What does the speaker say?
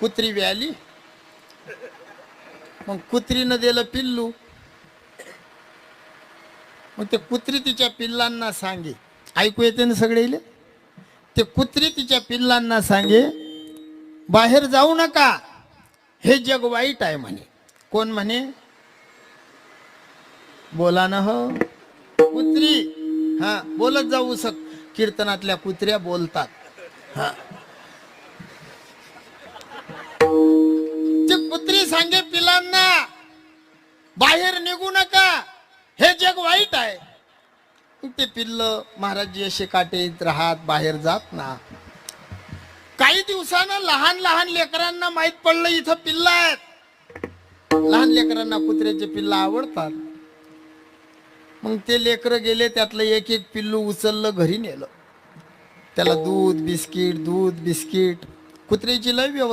कुत्री व्याली, मग कुत्रीनं दिलं पिल्लू. मग ते कुत्री तिच्या पिल्लांना सांगे, ऐकू येते ना सगळे, ते कुत्री तिच्या पिल्लांना सांगे बाहेर जाऊ नका, हे जग वाईट आहे म्हणे. कोण म्हणे? बोला ना हो कुत्री. हा बोलत जाऊ कीर्तनातल्या कुत्र्या बोलतात. हा ते कुत्री सांगे पिलांना बाहेर निघू नका, हे जग वाईट आहे. ते पिल्ल महाराज असे काटेत राहत बाहेर जात ना. काही दिवसानं लहान लहान लेकरांना माहित पडलं इथं पिल्ल आहेत. लहान लेकरांना कुत्र्याचे पिल्ल आवडतात. मग ते लेकर गेले, त्यातलं एक एक पिल्लू उचललं, घरी नेलं. त्याला दूध बिस्किट कुत्र्याची लय व्यवस्था.